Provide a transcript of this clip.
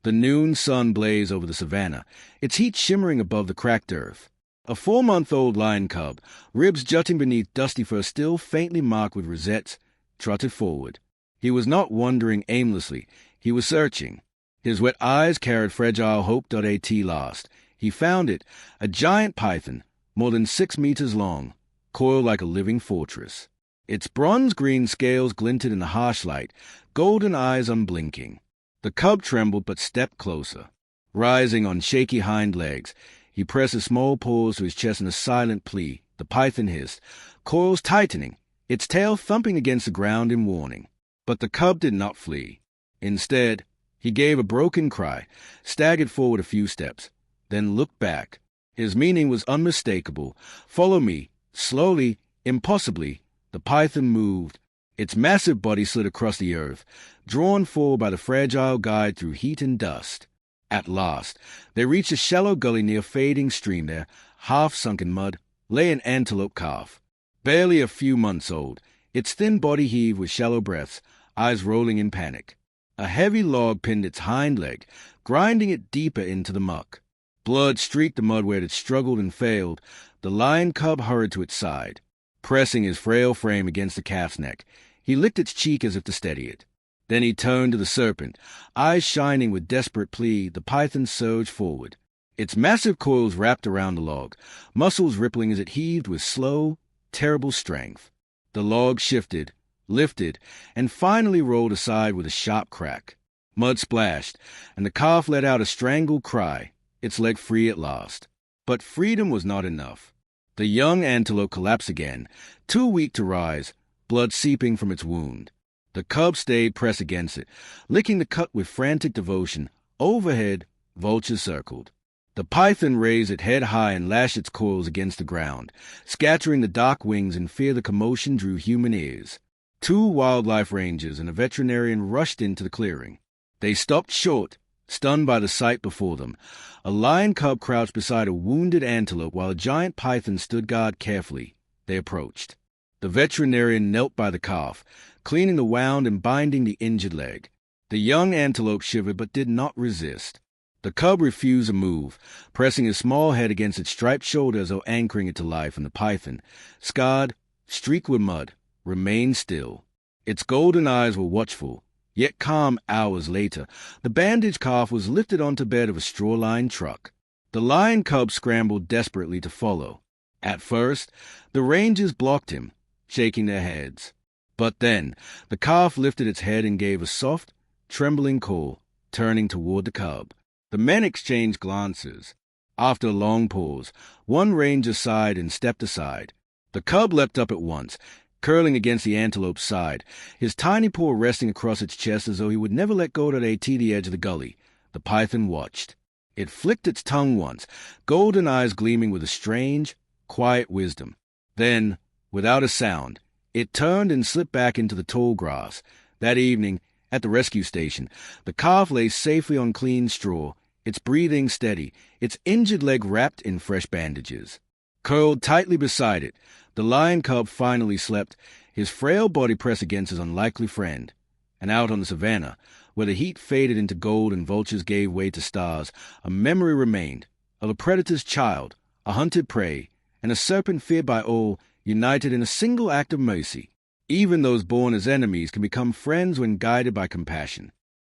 The noon sun blazed over the savannah, its heat shimmering above the cracked earth. A 4-month-old lion cub, ribs jutting beneath dusty fur still faintly marked with rosettes, trotted forward. He was not wandering aimlessly. He was searching. His wet eyes carried fragile hope.at last. He found it, a giant python, more than 6 meters long, coiled like a living fortress. Its bronze-green scales glinted in the harsh light, golden eyes unblinking. The cub trembled but stepped closer. Rising on shaky hind legs, he pressed his small paws to his chest in a silent plea. The python hissed, coils tightening, its tail thumping against the ground in warning. But the cub did not flee. Instead, he gave a broken cry, staggered forward a few steps, then looked back. His meaning was unmistakable. Follow me. Slowly, impossibly, the python moved. Its massive body slid across the earth, drawn forward by the fragile guide through heat and dust. At last, they reached a shallow gully near a fading stream. There, half sunk in mud, lay an antelope calf, barely a few months old. Its thin body heaved with shallow breaths, eyes rolling in panic. A heavy log pinned its hind leg, grinding it deeper into the muck. Blood streaked the mud where it had struggled and failed. The lion cub hurried to its side, pressing his frail frame against the calf's neck. He licked its cheek as if to steady it. Then he turned to the serpent. Eyes shining with desperate plea, the python surged forward. Its massive coils wrapped around the log, muscles rippling as it heaved with slow, terrible strength. The log shifted, lifted, and finally rolled aside with a sharp crack. Mud splashed, and the calf let out a strangled cry, its leg free at last. But freedom was not enough. The young antelope collapsed again, too weak to rise, blood seeping from its wound. The cub stayed pressed against it, licking the cut with frantic devotion. Overhead, vultures circled. The python raised it head high and lashed its coils against the ground, scattering the dark wings in fear the commotion drew human ears. 2 wildlife rangers and a veterinarian rushed into the clearing. They stopped short, stunned by the sight before them. A lion cub crouched beside a wounded antelope while a giant python stood guard carefully. They approached. The veterinarian knelt by the calf, cleaning the wound and binding the injured leg. The young antelope shivered but did not resist. The cub refused to move, pressing his small head against its striped shoulder as though anchoring it to life, and the python, scarred, streaked with mud, remained still. Its golden eyes were watchful, yet calm. Hours later, the bandaged calf was lifted onto the bed of a straw-lined truck. The lion cub scrambled desperately to follow. At first, the rangers blocked him, shaking their heads. But then, the calf lifted its head and gave a soft, trembling call, turning toward the cub. The men exchanged glances. After a long pause, one ranger sighed and stepped aside. The cub leapt up at once, curling against the antelope's side, his tiny paw resting across its chest as though he would never let go till they to the edge of the gully. The python watched. It flicked its tongue once, golden eyes gleaming with a strange, quiet wisdom. Then, without a sound, it turned and slipped back into the tall grass. That evening, at the rescue station, the calf lay safely on clean straw, its breathing steady, its injured leg wrapped in fresh bandages. Curled tightly beside it, the lion cub finally slept, his frail body pressed against his unlikely friend. And out on the savannah, where the heat faded into gold and vultures gave way to stars, a memory remained of a predator's child, a hunted prey, and a serpent feared by all, united in a single act of mercy. Even those born as enemies can become friends when guided by compassion.